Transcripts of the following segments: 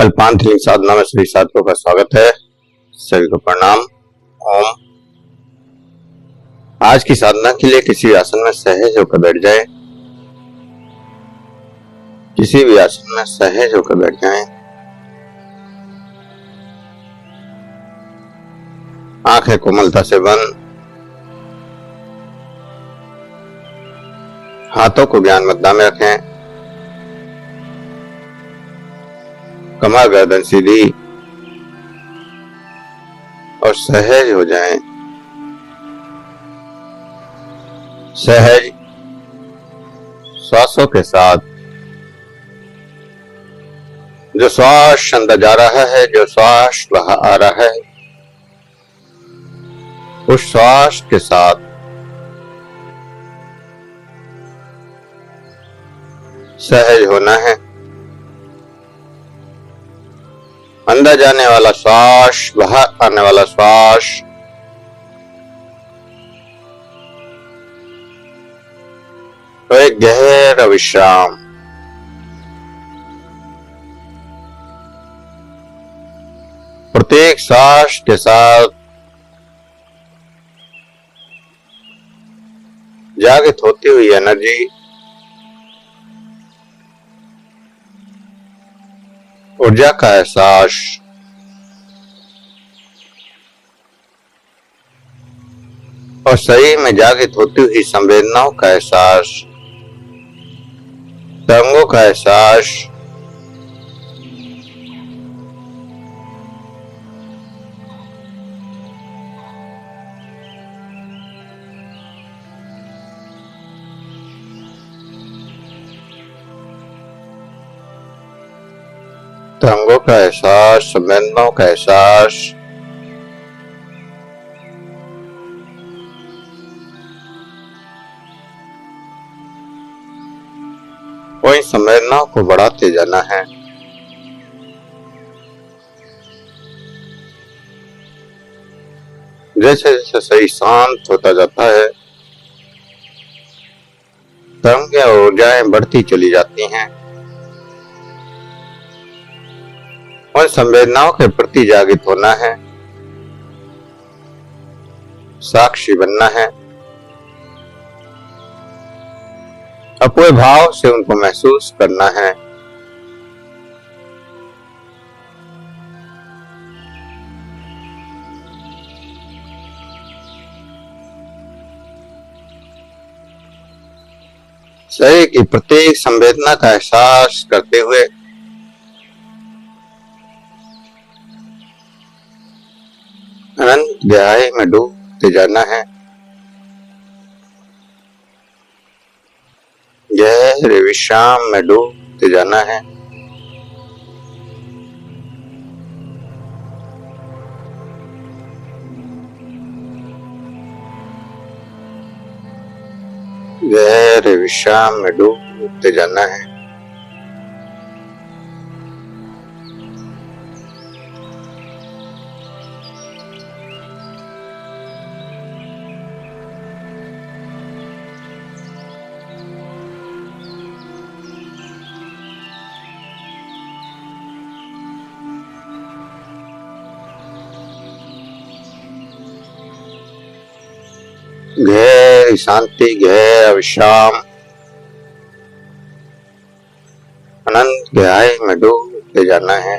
कल्पांत साधना में सभी साथियों का स्वागत है। सभी को प्रणाम। ओम। आज की साधना के लिए किसी आसन में सहज होकर बैठ जाएं। किसी भी आसन में सहज होकर बैठ जाएं। आंखें कोमलता से बंद, हाथों को ज्ञान मुद्रा में रखें, कमर गर्दन सीधी और सहज हो जाएं। सहज श्वासों के साथ जो श्वास अंदर जा रहा है, जो श्वास बाहर आ रहा है, उस श्वास के साथ सहज होना है। अंदर जाने वाला श्वास, बाहर आने वाला श्वास तो एक गहरा विश्राम। प्रत्येक श्वास के साथ जागृत होती हुई एनर्जी ऊर्जा का एहसास और शरीर में जागृत होती हुई संवेदनाओं का एहसास, तरंगों का एहसास, तरंगों का एहसास, संवेदनाओं का एहसास, वही संवेदनाओं को बढ़ाते जाना है। जैसे जैसे शरीर शांत होता जाता है, तरंगें और ऊर्जाएं बढ़ती चली जाती हैं। और संवेदनाओं के प्रति जागृत होना है, साक्षी बनना है, अपने भाव से उनको महसूस करना है। शरीर की प्रत्येक संवेदना का एहसास करते हुए अनंत गहराई में डूबते जाना है। गहरे विश्राम में डूबते जाना है। गहरे विश्राम में डूबते जाना है। गहरी शांति, गहरा विश्राम, अनंत गहराई में डूबते जाना है।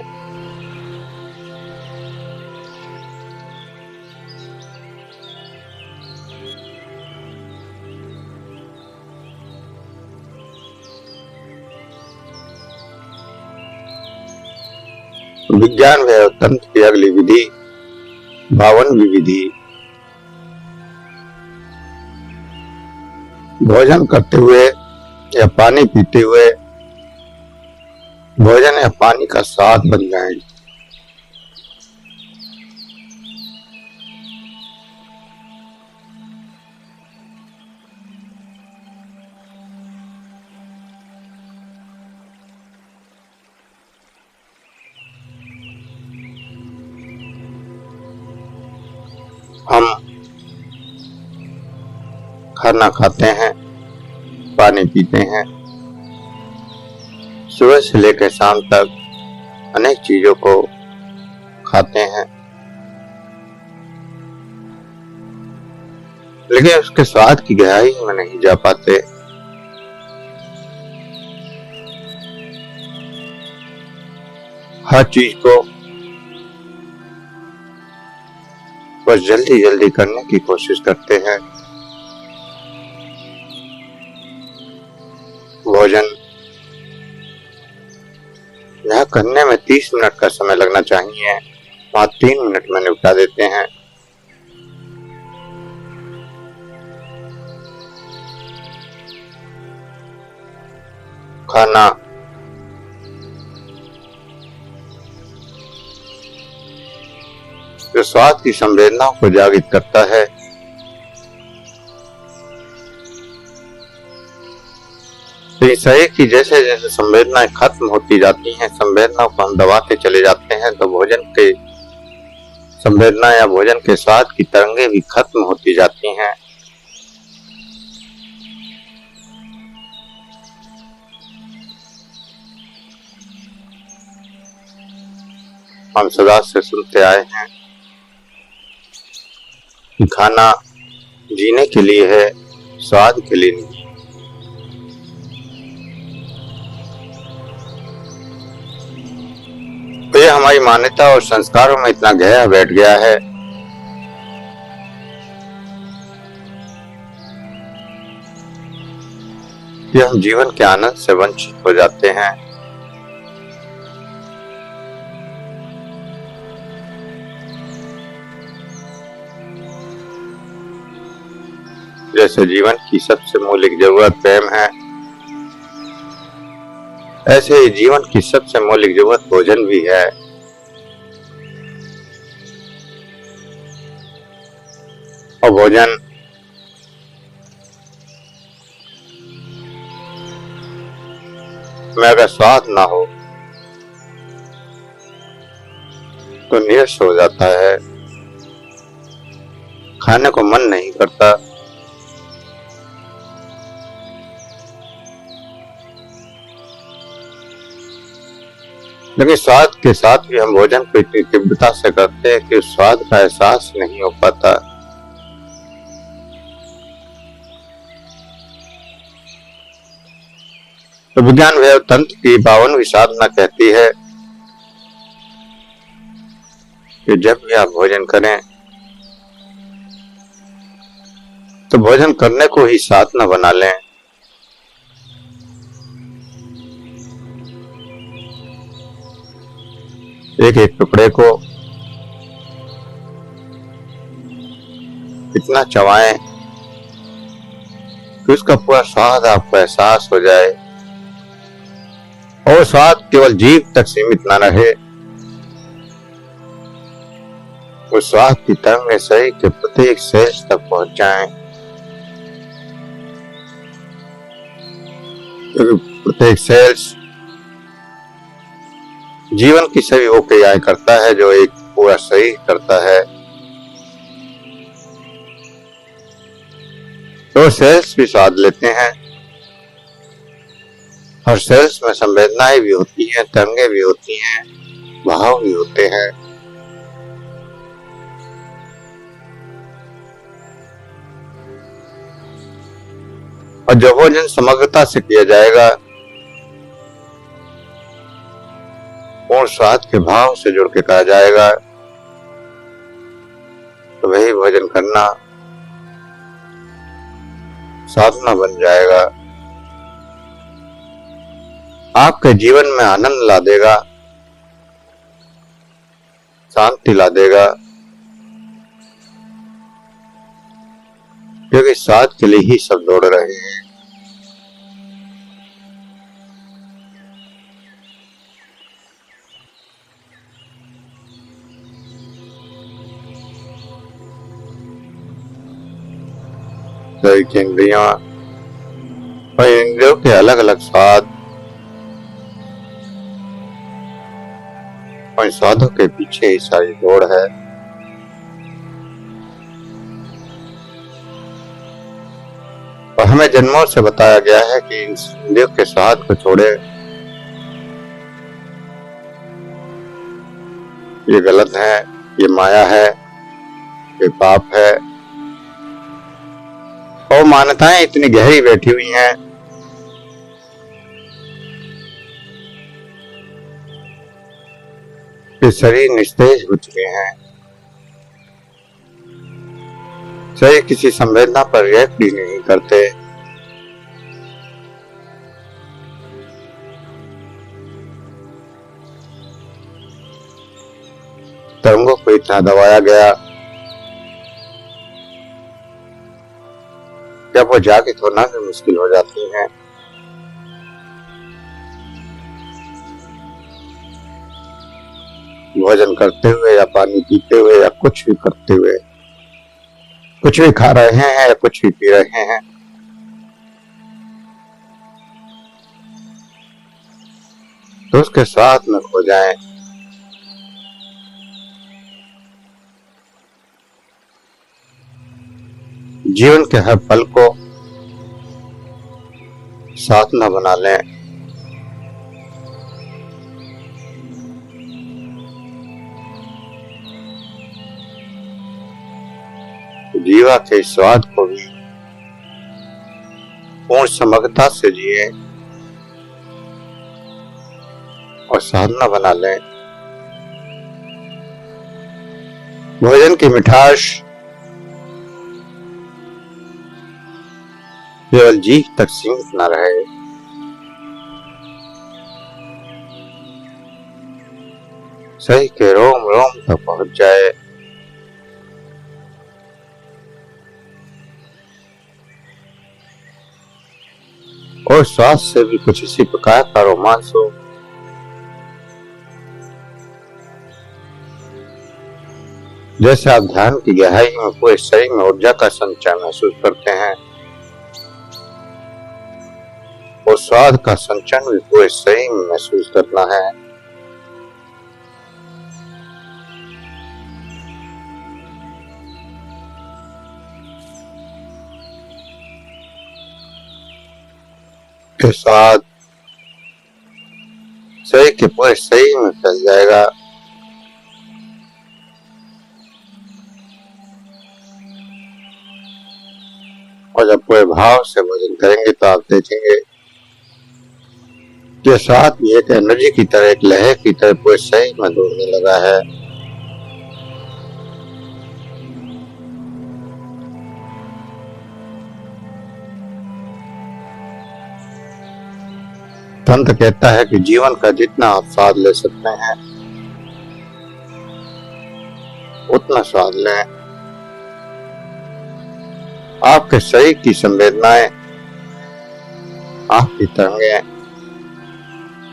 विज्ञान व तंत्र की अगली विधि 52वीं विधि। भोजन करते हुए या पानी पीते हुए भोजन या पानी का स्वाद बन जाए। हम खाना खाते हैं, पानी पीते हैं, सुबह से लेकर शाम तक अनेक चीजों को खाते हैं, लेकिन उसके स्वाद की गहराई में नहीं जा पाते। हर चीज को बस जल्दी जल्दी करने की कोशिश करते हैं। भोजन यह करने में 30 मिनट का समय लगना चाहिए, वहां 3 मिनट में निपटा देते हैं। खाना जो स्वाद की संवेदनाओं को जागृत करता है, तो शरीर की जैसे जैसे संवेदनाएं खत्म होती जाती हैं, संवेदनाओं को हम दबाते चले जाते हैं, तो भोजन के संवेदना या भोजन के स्वाद की तरंगे भी खत्म होती जाती हैं। हम सदा से सुनते आए हैं कि खाना जीने के लिए है, स्वाद के लिए नहीं। तो ये हमारी मान्यता और संस्कारों में इतना गहरा बैठ गया है कि हम जीवन के आनंद से वंचित हो जाते हैं। जैसे जीवन की सबसे मौलिक जरूरत प्रेम है, ऐसे ही जीवन की सबसे मौलिक जरूरत भोजन भी है। और भोजन में अगर स्वाद ना हो तो नीरस हो जाता है, खाने को मन नहीं करता। लेकिन स्वाद के साथ भी हम भोजन को इतनी तीव्रता से करते हैं कि उस स्वाद का एहसास नहीं हो पाता। तो विज्ञान वैव तंत्र की 52वीं साधना कहती है कि जब भी आप भोजन करें तो भोजन करने को ही साधना बना लें। एक एक टुकड़े को इतना चबाएं कि उसका पूरा स्वाद आपको एहसास हो जाए, और स्वाद केवल जीभ तक सीमित न रहे, उस स्वाद की तरंगें शरीर के प्रत्येक सेल्स तक पहुंच जाएं। प्रत्येक सेल्स जीवन की सभी वो क्रियाएं करता है जो एक पूरा शरीर करता है। तो सेल्स भी स्वाद लेते हैं। हर सेल्स में संवेदनाएं भी होती हैं, तरंगें भी होती हैं, भाव भी होते हैं। और जो भोजन समग्रता से किया जाएगा, पूर्ण स्वाद के भाव से जुड़ के कहा जाएगा, तो वही भोजन करना साधना बन जाएगा। आपके जीवन में आनंद ला देगा, शांति ला देगा, क्योंकि स्वाद के लिए ही सब दौड़ रहे हैं। शरीर की इंद्रियां और इंद्रियों के अलग अलग स्वाद और स्वादों के पीछे ही सारी दौड़ है। और हमें जन्मों से बताया गया है कि इंद्रियों के स्वाद को छोड़े ये गलत है, ये माया है, ये पाप है। और मान्यताएं इतनी गहरी बैठी हुई हैं कि शरीर निस्तेज हो चुके हैं। शरीर किसी संवेदना पर रिएक्ट भी नहीं करते। तरंगों को इतना दबाया गया, जब वो जागृत होना भी मुश्किल हो जाती है। भोजन करते हुए या पानी पीते हुए या कुछ भी करते हुए, कुछ भी खा रहे हैं या कुछ भी पी रहे हैं, तो उसके साथ में खो जाएं। जीवन के हर पल को साधना बना लें। जीवा के स्वाद को भी पूर्ण समग्रता से जिए और साधना बना लें। भोजन की मिठास केवल जीभ तक सीमित न रहे। शरीर के रोम रोम तक पहुंच जाए। और श्वास से भी कुछ इसी प्रकार का रोमांच हो जैसे आप ध्यान की गहराई में पूरे शरीर में ऊर्जा का संचार महसूस करते हैं। और स्वाद का संचरण भी पूरे शरीर में महसूस करना है। के साथ शरीर के पूरे शरीर में फैल जाएगा। और जब पूरे भाव से भोजन करेंगे तो आप देखेंगे कि साथ भी एक एनर्जी की तरह, एक लहर की तरह पूरे शरीर में दौड़ने लगा है। तंत्र कहता है कि जीवन का जितना आप स्वाद ले सकते हैं उतना स्वाद लें। आपके शरीर की संवेदनाएं, आपकी तरंगें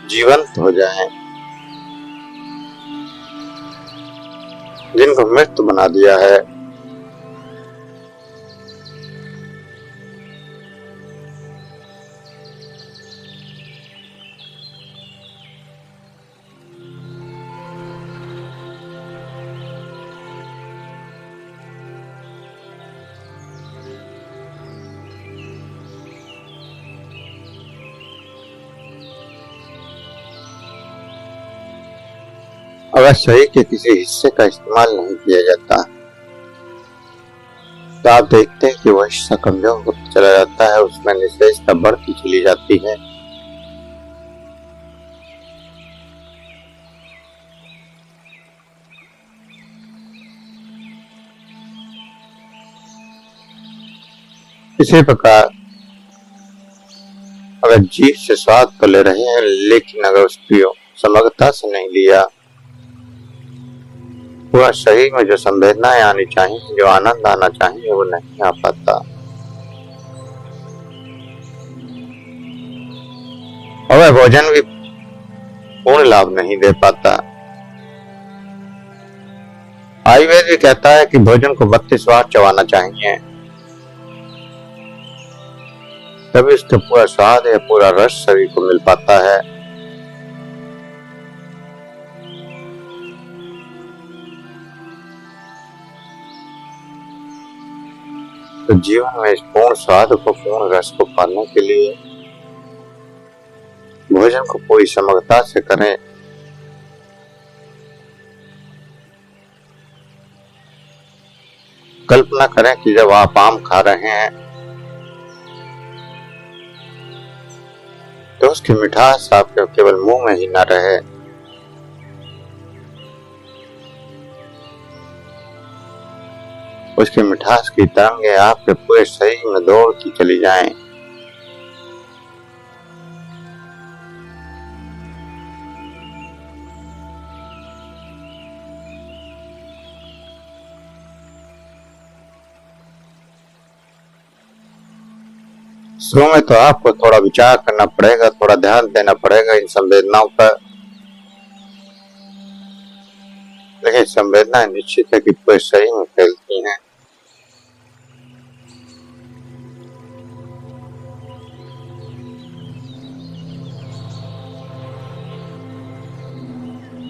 जीवंत हो जाएं, जिनको मृत बना दिया है। अगर शरीर के किसी हिस्से का इस्तेमाल नहीं किया जाता तो आप देखते हैं कि वह हिस्सा कमजोर होता चला जाता है, उसमें निषेधता बढ़ती चली जाती है। इसी प्रकार अगर जीभ से स्वाद तो ले रहे हैं, लेकिन अगर उसकी समग्रता से नहीं लिया, पूरा शरीर में जो संवेदनाएं आनी चाहिए, जो आनंद आना चाहिए, वो नहीं आ पाता। और वह भोजन भी पूर्ण लाभ नहीं दे पाता। आयुर्वेद भी कहता है कि भोजन को 32 बार चबाना चाहिए, तभी उसका पूरा स्वाद या पूरा रस शरीर को मिल पाता है। तो जीवन में इस पूर्ण स्वाद को, पूर्ण रस को पाने के लिए भोजन को पूरी समग्रता से करें। कल्पना करें कि जब आप आम खा रहे हैं तो उसकी मिठास आपके केवल मुंह में ही न रहे, उसकी मिठास की तरंगें आपके पूरे शरीर में दौड़ती चली जाएं। शुरू में तो आपको थोड़ा विचार करना पड़ेगा, थोड़ा ध्यान देना पड़ेगा इन संवेदनाओं पर, लेकिन संवेदनाएं निश्चित है कि पूरे शरीर में फैलती हैं।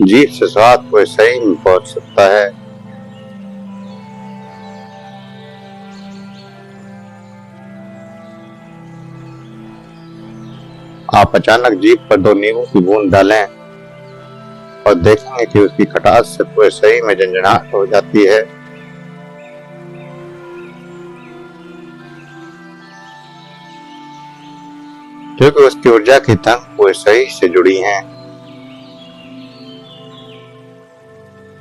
जीभ से स्वाद पूरे शरीर में पहुंच सकता है। आप अचानक जीभ पर 2 नींबू की बूंद डालें और देखेंगे कि उसकी खटास से पूरे शरीर में झंझनाहट हो जाती है। क्योंकि उसकी ऊर्जा की तरंग पूरे शरीर से जुड़ी हैं।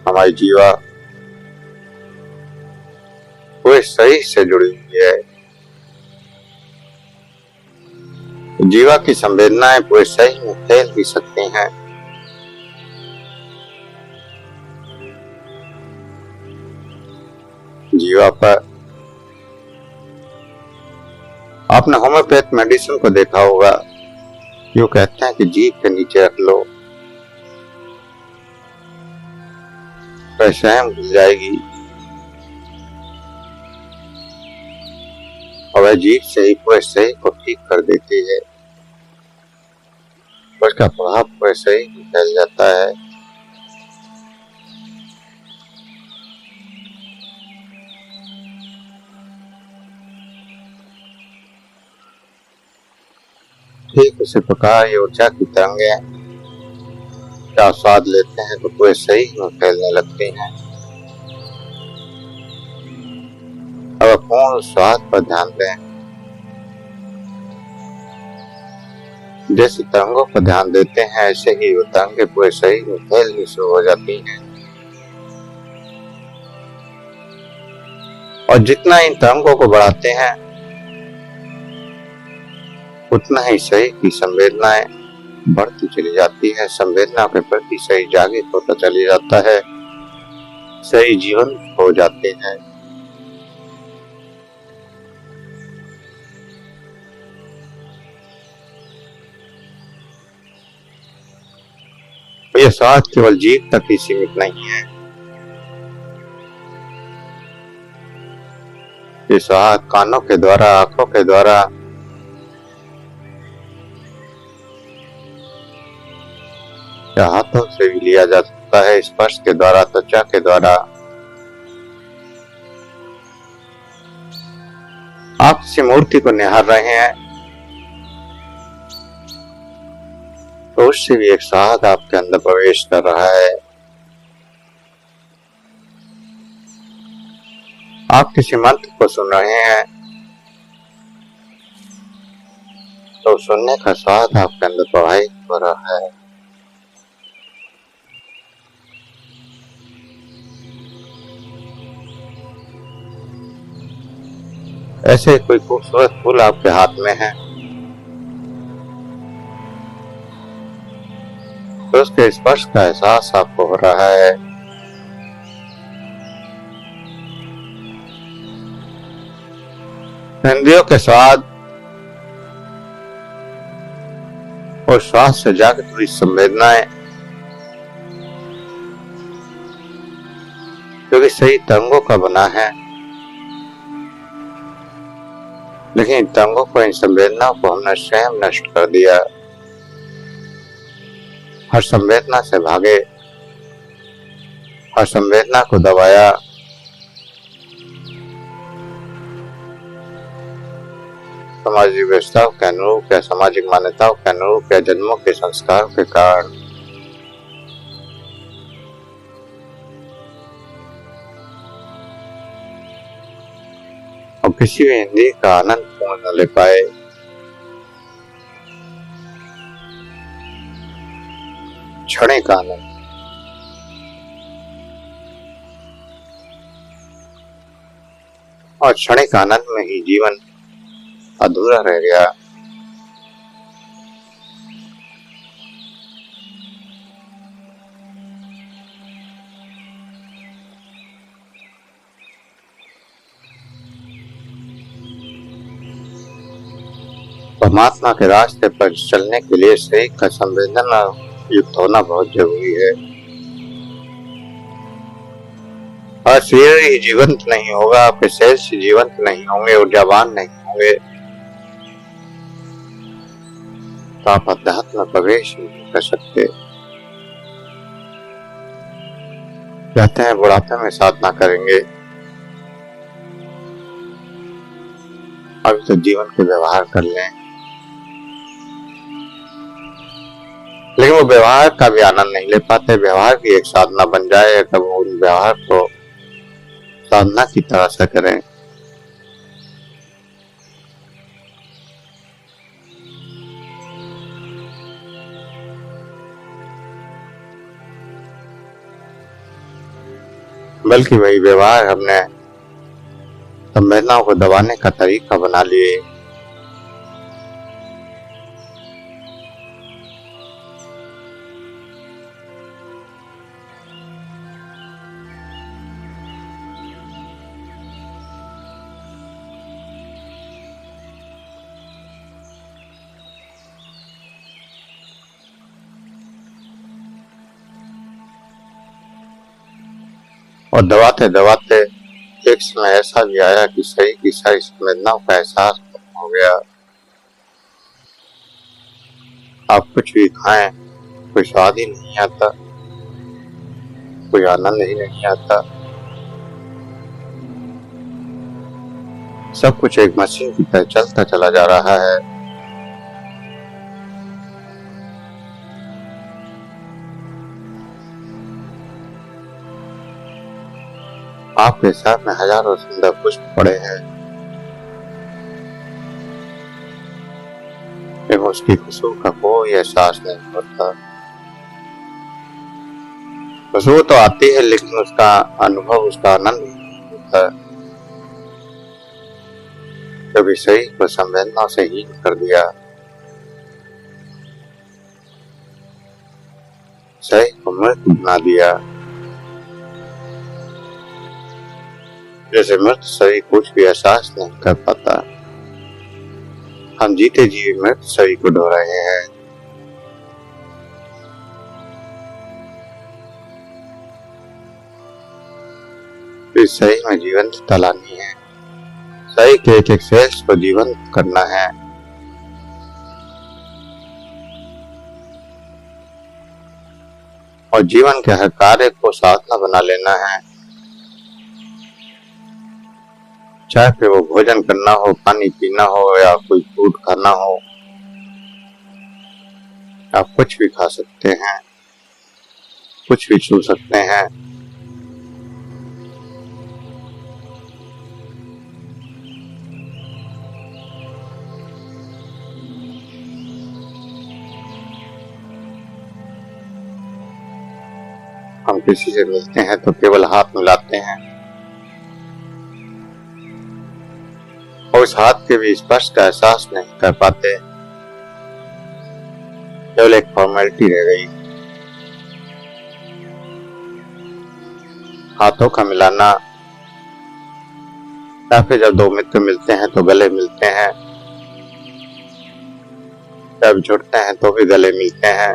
हमारी जीवा पूरे शरीर से जुड़ी हुई है। जीवा की संवेदनाएं पूरे शरीर में फैल भी सकती हैं। जीवा पर आपने होम्योपैथ मेडिसिन को देखा होगा, जो कहते हैं कि जीभ के नीचे रख लो तो स्वयं घुल जाएगी, और वह जीभ से ही पूरे शरीर को ठीक कर देती है। उसका प्रभाव पूरे शरीर में फैल जाता है। ठीक उसी प्रकार ये ऊर्जा की तरंगें का स्वाद लेते हैं तो पूरे शरीर में फैलने लगती हैं। अब पूर्ण स्वाद पर ध्यान दें। जैसे तरंगों पर ध्यान देते हैं, ऐसे ही वो तरंगें पूरे शरीर में फैलनी शुरू हो जाती हैं। और जितना इन तरंगों को बढ़ाते हैं, उतना ही शरीर की संवेदनाएं बढ़ती चली जाती है। संवेदना के प्रति शरीर जागृत होता चली जाता है, शरीर जीवंत हो जाते हैं। यह स्वाद केवल जीभ तक ही सीमित नहीं है। ये स्वाद कानों के द्वारा, आंखों के द्वारा, या हाथों से भी लिया जा सकता है, स्पर्श के द्वारा, त्वचा के द्वारा। आप किसी मूर्ति को निहार रहे हैं तो उससे भी एक स्वाद आपके अंदर प्रवेश कर रहा है। आप किसी मंत्र को सुन रहे हैं तो सुनने का स्वाद आपके अंदर प्रवाहित हो रहा है। ऐसे कोई खूबसूरत फूल आपके हाथ में है तो उसके स्पर्श का एहसास आपको हो रहा है। इंद्रियों के स्वाद और श्वास से जागृत हुई संवेदनाएं, क्योंकि सही तरंगों का बना है, लेकिन इन तरंगों को, इन संवेदनाओं को हमने स्वयं नष्ट कर दिया। हर संवेदना से भागे, हर संवेदना को दबाया, सामाजिक व्यवस्थाओं के अनुरूप या सामाजिक मान्यताओं के अनुरूप या जन्मों के संस्कार के कारण किसी भी इंद्रिय का आनंद पूर्ण न ले पाए। क्षणिक आनंद, और क्षणिक आनंद में ही जीवन अधूरा रह गया। परमात्मा के रास्ते पर चलने के लिए शरीर का संवेदना युक्त होना बहुत जरूरी है। और शरीर ही जीवंत नहीं होगा, आपके शरीर से जीवंत नहीं होंगे, ऊर्जावान नहीं होंगे, तो आप अध्यात्म में प्रवेश नहीं कर सकते। कहते हैं बुढ़ापे में साधना करेंगे, अभी तो जीवन के व्यवहार कर लें, लेकिन वो व्यवहार का भी आनंद नहीं ले पाते। व्यवहार भी एक साधना बन जाए, तब वो उन व्यवहार को साधना की तरह से करें। बल्कि वही व्यवहार हमने संवेदनाओं को दबाने का तरीका बना लिए। और दबाते दबाते एक समय ऐसा भी आया कि शरीर की सारी संवेदनाओं का एहसास हो गया। आप कुछ भी खाएं, कोई स्वाद ही नहीं आता, कोई आनंद ही नहीं आता। सब कुछ एक मशीन की तरह चलता चला जा रहा है। आपके साथ में हजारों सुंदर पुष्प पड़े हैं, लेकिन उसकी खुशबू का कोई एहसास नहीं होता। खुशबू तो आती है, लेकिन उसका अनुभव, उसका आनंद नहीं होता। कभी शरीर को संवेदना से हीन कर दिया, शरीर को मृत बना दिया। जैसे मृत शरीर कुछ भी एहसास नहीं कर पाता, हम जीते जी मृत शरीर को ढो रहे हैं। इस शरीर में जीवंतता लानी है, शरीर के एक एक सेल्स को जीवंत करना है। और जीवन के हर कार्य को साधना बना लेना है, चाहे फिर वो भोजन करना हो, पानी पीना हो, या कोई फ्रूट खाना हो। आप कुछ भी खा सकते हैं, कुछ भी छू सकते हैं। हम किसी से मिलते हैं तो केवल हाथ मिलाते हैं, और उस हाथ के भी स्पर्श का एहसास नहीं कर पाते, केवल एक फॉर्मेलिटी रह गई। हाथों का मिलाना, या फिर जब दो मित्र मिलते हैं तो गले मिलते हैं, जब जुड़ते हैं तो भी गले मिलते हैं।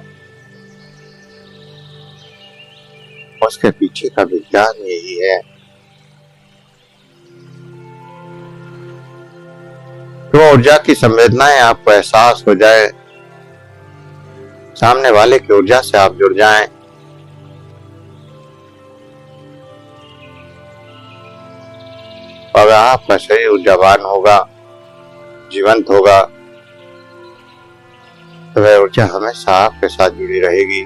उसके पीछे का विज्ञान यही है। तो ऊर्जा की संवेदनाएं आपको एहसास हो जाए, सामने वाले की ऊर्जा से आप जुड़ जाएं, अगर आपका शरीर ऊर्जावान होगा, जीवंत होगा, तो वह ऊर्जा हमेशा आपके साथ जुड़ी रहेगी।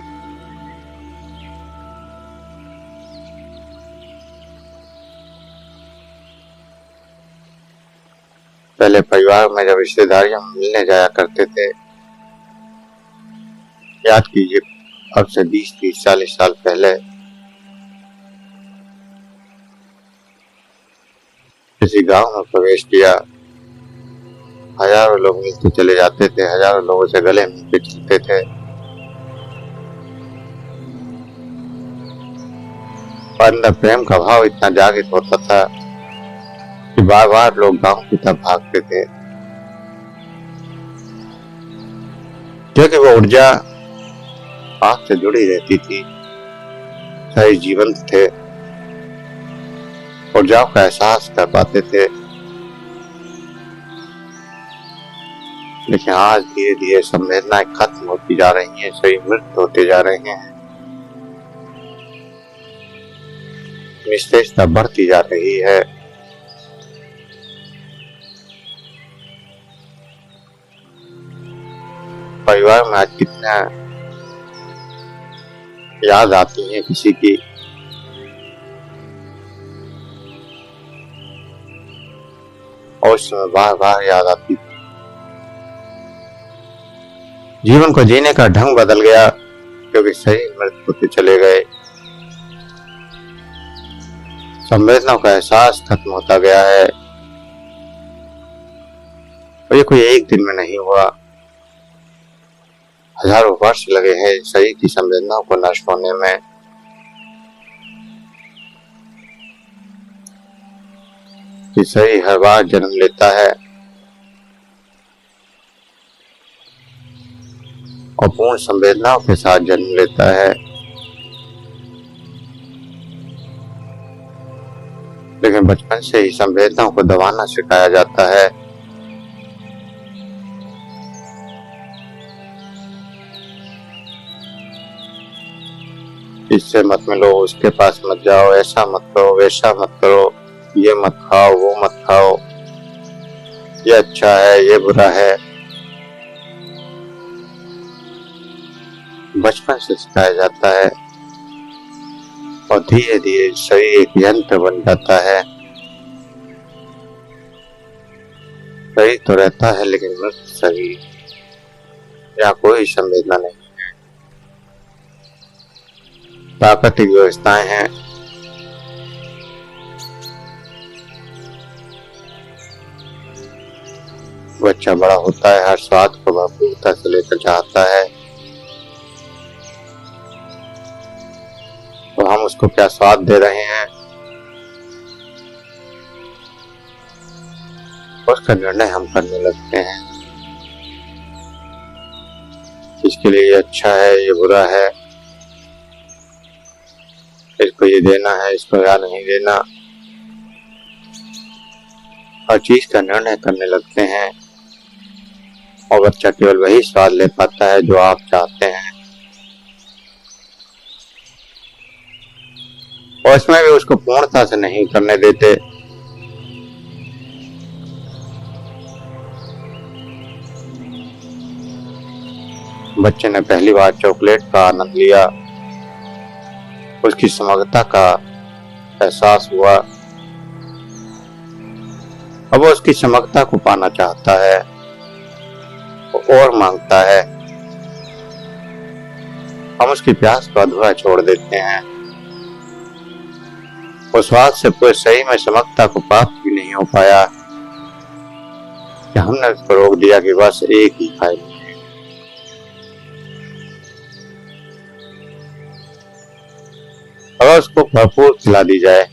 पहले परिवार में जब रिश्तेदारियों में मिलने जाया करते थे, याद कीजिए अब से 20, 30, 40 साल पहले किसी गांव में प्रवेश किया, हजारों लोग मिलते चले जाते थे, हजारों लोगों से गले मिलते चलते थे। अंदर प्रेम का भाव इतना जागृत होता था कि बार बार लोग गांव की तरफ भागते थे, क्योंकि वो ऊर्जा आग से जुड़ी रहती थी। सही जीवंत थे, ऊर्जाओं का एहसास कर पाते थे। लेकिन आज धीरे धीरे संवेदनाएं खत्म होती जा रही हैं, सही मृत होते जा रहे हैं, निस्तेजता बढ़ती जा रही है। परिवार में आज कितना याद आती है किसी की, और उस समय बार बार याद आती थी। जीवन को जीने का ढंग बदल गया, क्योंकि सही मृत होते चले गए, संवेदनाओं का एहसास खत्म होता गया है। और ये कोई एक दिन में नहीं हुआ, हजारों वर्ष लगे हैं शरीर की संवेदनाओं को नष्ट होने में। कि शरीर हर बार जन्म लेता है और पूर्ण संवेदनाओं के साथ जन्म लेता है, लेकिन बचपन से ही संवेदनाओं को दबाना सिखाया जाता है। इससे मत मिलो, उसके पास मत जाओ, ऐसा मत करो, वैसा मत करो, ये मत खाओ, वो मत खाओ, ये अच्छा है, ये बुरा है। बचपन से सिखाया जाता है और धीरे धीरे शरीर एक यंत्र बन जाता है। शरीर तो रहता है, लेकिन मृत शरीर, यहाँ कोई संवेदना नहीं है। प्राकृतिक व्यवस्थाएं हैं, बच्चा बड़ा होता है, हर स्वाद को भरपूरता से लेकर चाहता है, तो हम उसको क्या स्वाद दे रहे हैं, उसका निर्णय हम करने लगते हैं। इसके लिए ये अच्छा है, ये बुरा है, इसको ये देना है, इसको या नहीं देना, हर चीज का निर्णय करने लगते हैं। और बच्चा केवल वही स्वाद ले पाता है जो आप चाहते हैं, और इसमें भी उसको पूर्णता से नहीं करने देते। बच्चे ने पहली बार चॉकलेट का आनंद लिया, उसकी समग्रता का एहसास हुआ, अब वो उसकी समग्रता को पाना चाहता है और मांगता है। हम उसकी प्यास को अधूरा छोड़ देते हैं। उस स्वाद से पूरे शरीर में समग्रता को प्राप्त भी नहीं हो पाया कि हमने उसको रोक दिया कि बस एक ही खाए। अगर उसको भरपूर खिला दी जाए,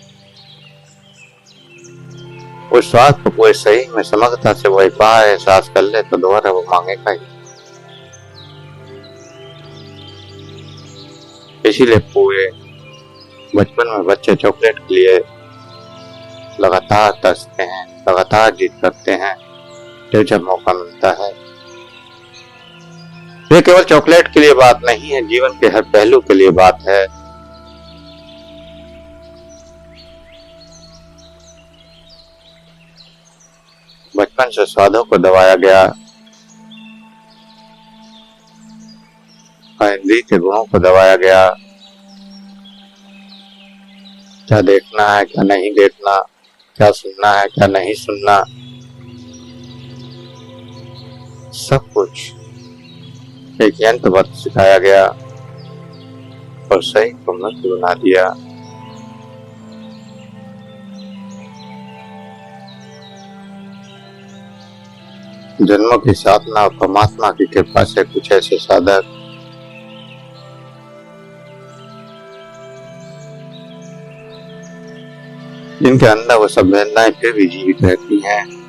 उस स्वाद को पूरे शरीर में समग्रता से वही पाए एहसास कर ले, तो दोबारा वो मांगेगा ही। इसीलिए पूरे बचपन में बच्चे चॉकलेट के लिए लगातार तरसते हैं, लगातार जिद करते हैं, जब मौका मिलता है। ये केवल चॉकलेट के लिए बात नहीं है, जीवन के हर पहलू के लिए बात है। बचपन से स्वादों को दबाया गया, इंद्रिय के गुणों को दबाया गया, क्या देखना है, क्या नहीं देखना, क्या सुनना है, क्या नहीं सुनना, सब कुछ एक यंत्रवत सिखाया गया और सही को मृत्यु बना दिया। जन्मों की साधना और परमात्मा की कृपा से कुछ ऐसे साधक जिनके अंदर वो सब वेदनाएं फिर भी जीवित रहती हैं,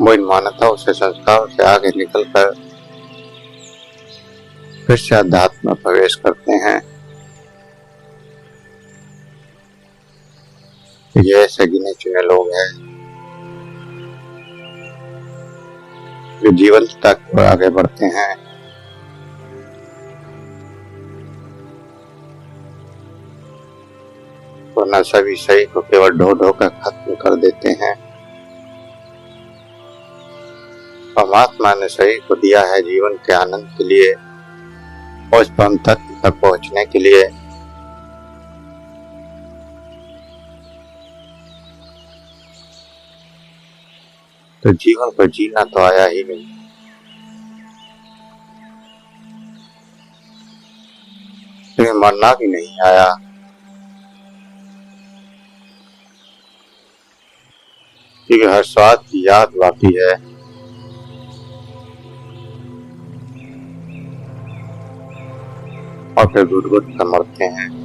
वो इन मान्यताओं से संस्कारों से आगे निकलकर फिर से अध्यात्म में प्रवेश करते हैं। ये ऐसे गिने चुने लोग हैं जो जीवंतता की ओर आगे बढ़ते हैं। वरना सभी सही को केवल ढो ढो कर खत्म कर देते हैं। परमात्मा ने सही को दिया है जीवन के आनंद के लिए और उस परम तत्व तक पहुंचने के लिए। तो जीवन को जीना तो आया ही नहीं, लेकिन मरना भी नहीं आया। क्योंकि हर स्वाद की याद बाकी है। और फिर घुट-घुट कर मरते हैं।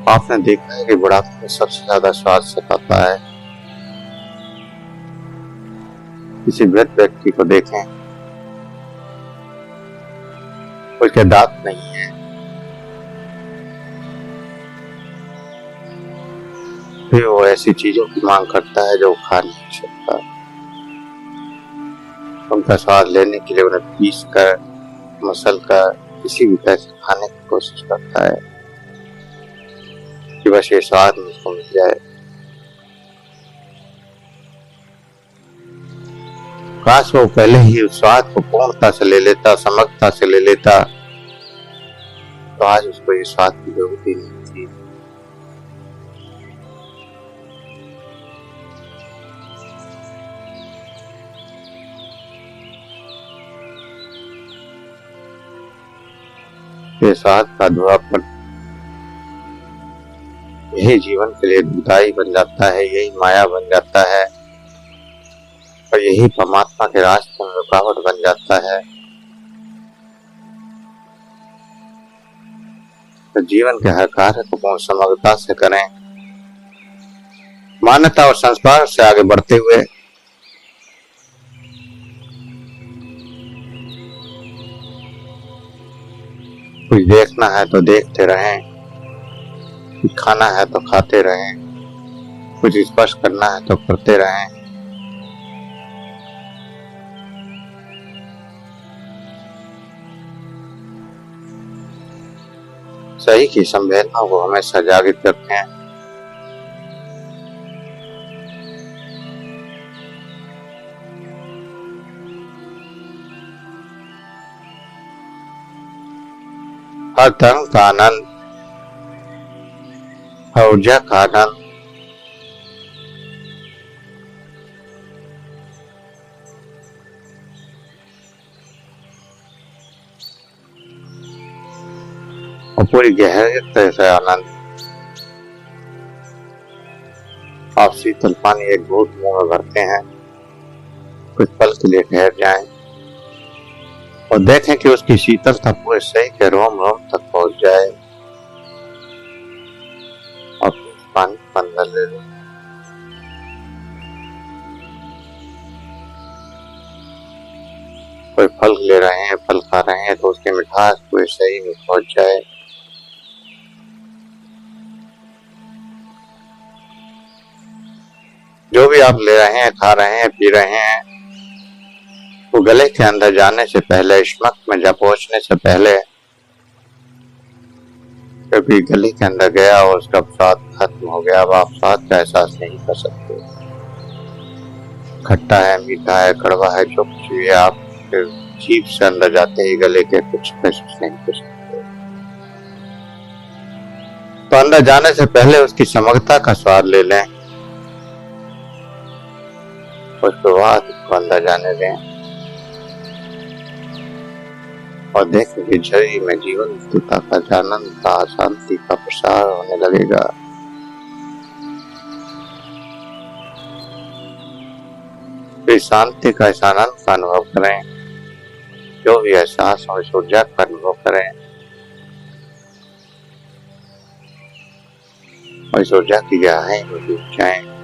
आपने देखा है कि बुढ़ापे में सबसे ज्यादा स्वाद सताता है। किसी वृद्ध व्यक्ति को देखें, उसके दांत नहीं है, फिर वो ऐसी चीजों की मांग करता है जो खा नहीं सकता। उनका स्वाद लेने के लिए उन्हें पीस कर मसल कर किसी भी तरह से खाने की कोशिश करता है कि बस ये स्वाद मुझको मिल जाए। काश वो पहले ही उस स्वाद को पूर्णता से ले लेता, समग्रता से ले लेता, तो आज उसको ये स्वाद की जरूरत ही नहीं थी। ये स्वाद का धुआंपन यही जीवन के लिए दुखदायी बन जाता है, यही माया बन जाता है और यही परमात्मा के रास्ते में रुकावट बन जाता है। तो जीवन के हर कार्य को पूर्ण समग्रता से करें, मान्यता और संस्कार से आगे बढ़ते हुए। कुछ देखना है तो देखते रहें, कुछ खाना है तो खाते रहें, कुछ स्पर्श करना है तो करते रहें। सही की संवेदनाओं को हमेशा जागृत रखें। हर तरंग का आनंद, हर ऊर्जा का आनंद, और पूरी गहराई से आनंद। आप शीतल पानी एक घूंट मुंह में भरते हैं, कुछ पल के लिए ठहर जाएं और देखें कि उसकी शीतलता पूरे सही के रोम रोम तक पहुंच जाए। और पानी अंदर ले लो। कोई फल ले रहे हैं, फल खा रहे हैं, तो उसकी मिठास पूरे सही में पहुंच जाए। जो भी आप ले रहे हैं, खा रहे हैं, पी रहे हैं, वो गले के अंदर जाने से पहले, स्टमक में जा पहुंचने से पहले कभी गले के अंदर गया और उसका स्वाद खत्म हो गया। अब आप स्वाद का एहसास नहीं कर सकते। खट्टा है, मीठा है, कड़वा है, जो कुछ भी है, आप जीभ से अंदर जाते ही गले के कुछ महसूस नहीं कर सकते। तो अंदर जाने से पहले उसकी समग्रता का स्वाद ले लें, उसके बाद उसको अंदर जाने दें और देखें कि शरीर में जीवन मुक्तता का, आनंद का, शांति का प्रसार होने लगेगा। फिर शांति का, इस आनंद का अनुभव करें। जो भी एहसास हो इस ऊर्जा का अनुभव करें और इस ऊर्जा की गहराई में डूब जाएं।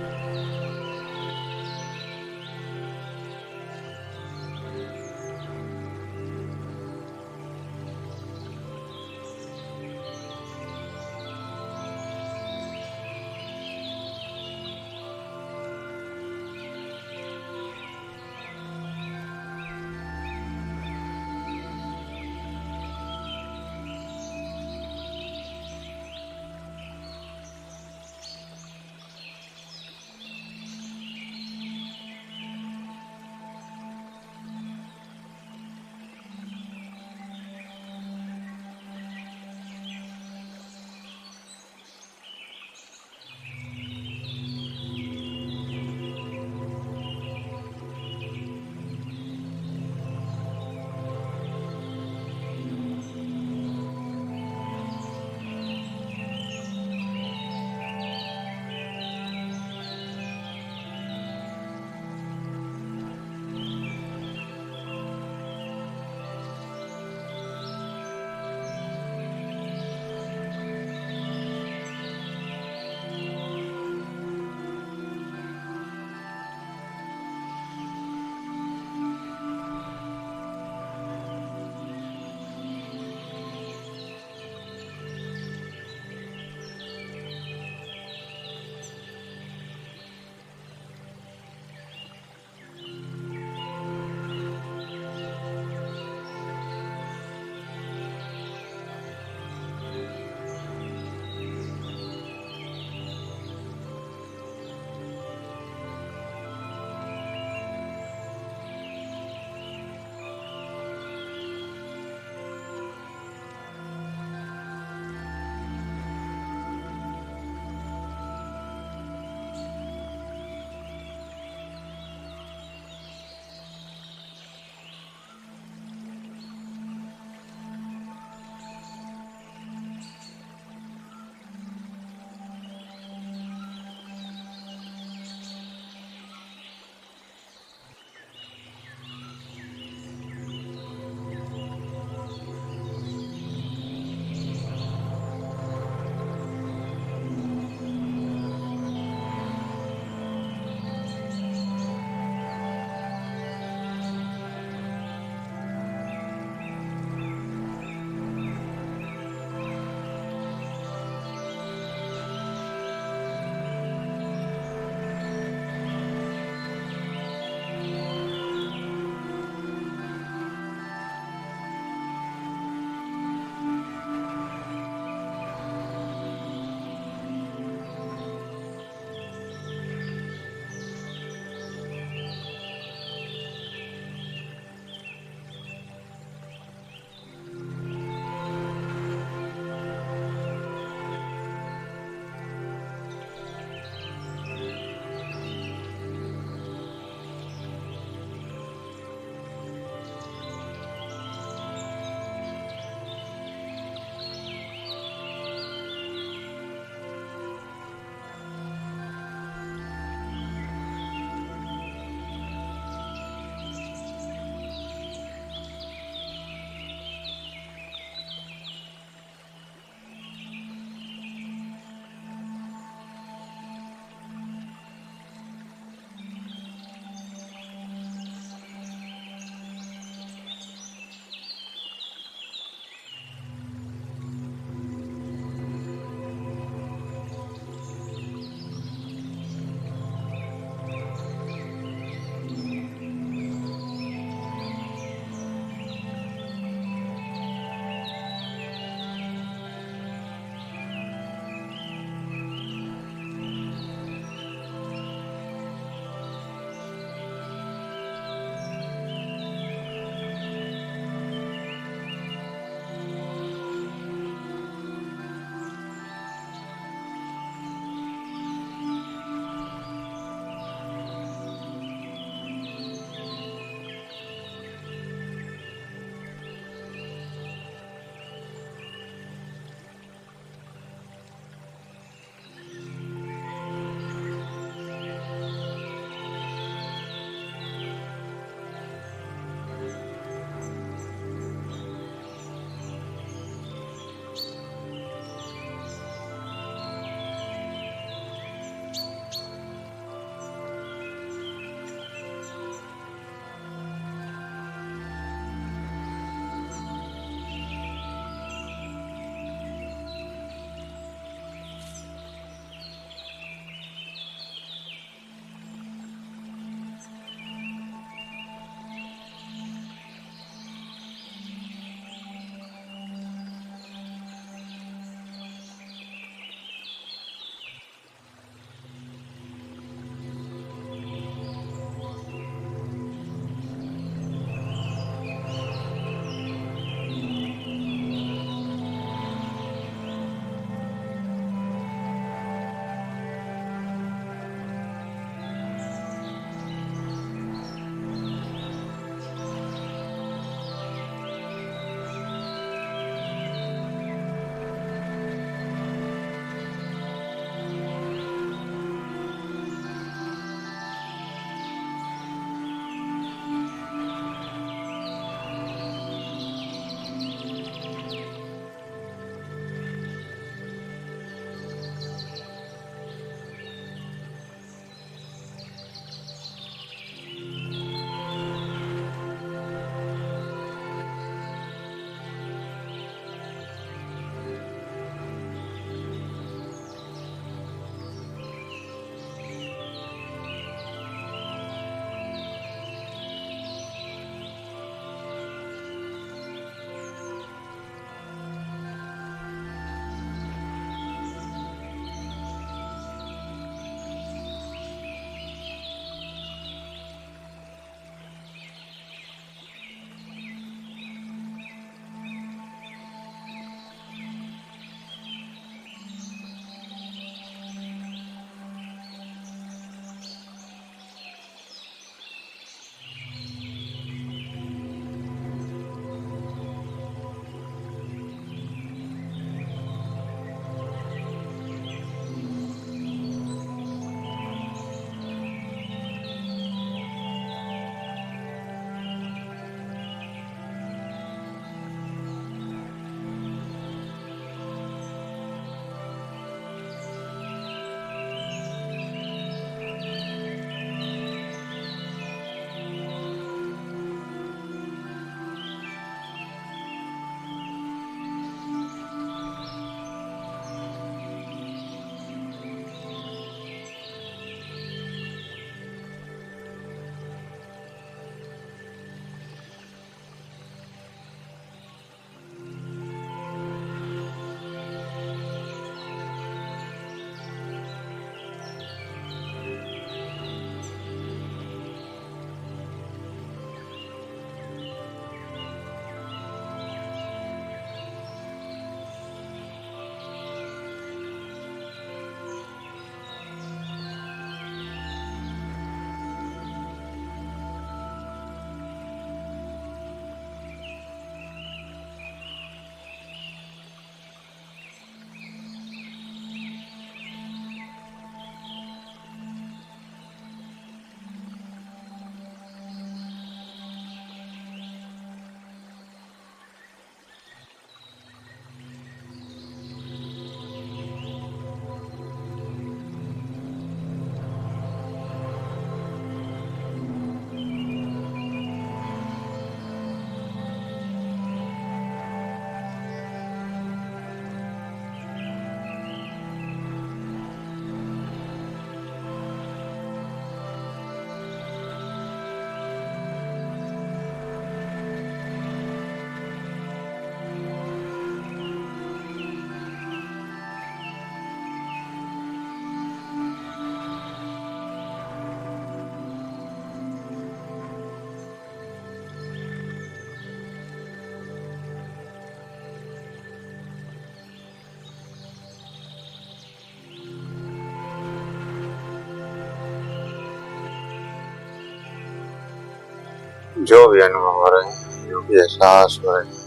जो भी अनुभव हो रहे हैं, जो भी एहसास हो रहे हैं,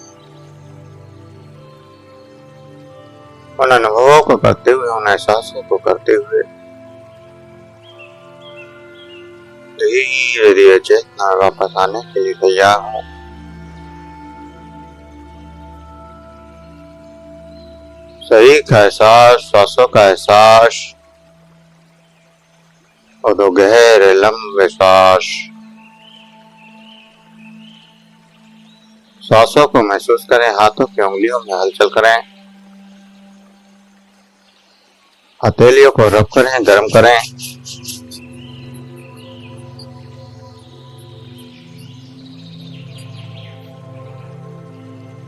उन अनुभवों को करते हुए, उन एहसासों को करते हुए धीरे धीरे चेतना वापस आने के लिए तैयार हूँ। शरीर का एहसास, श्वासों का एहसास और दो गहरे लंबे श्वास। श्वासों को महसूस करें, हाथों की उंगलियों में हलचल करें, हथेलियों को रब करें, गर्म करें।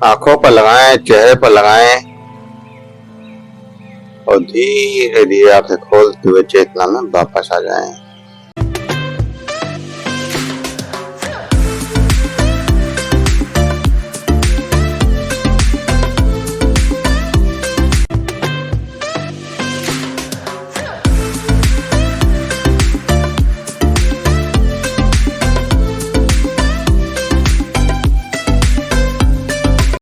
आंखों पर लगाएं, चेहरे पर लगाएं और धीरे धीरे आंखें खोलते हुए चेतना में वापस आ जाएं।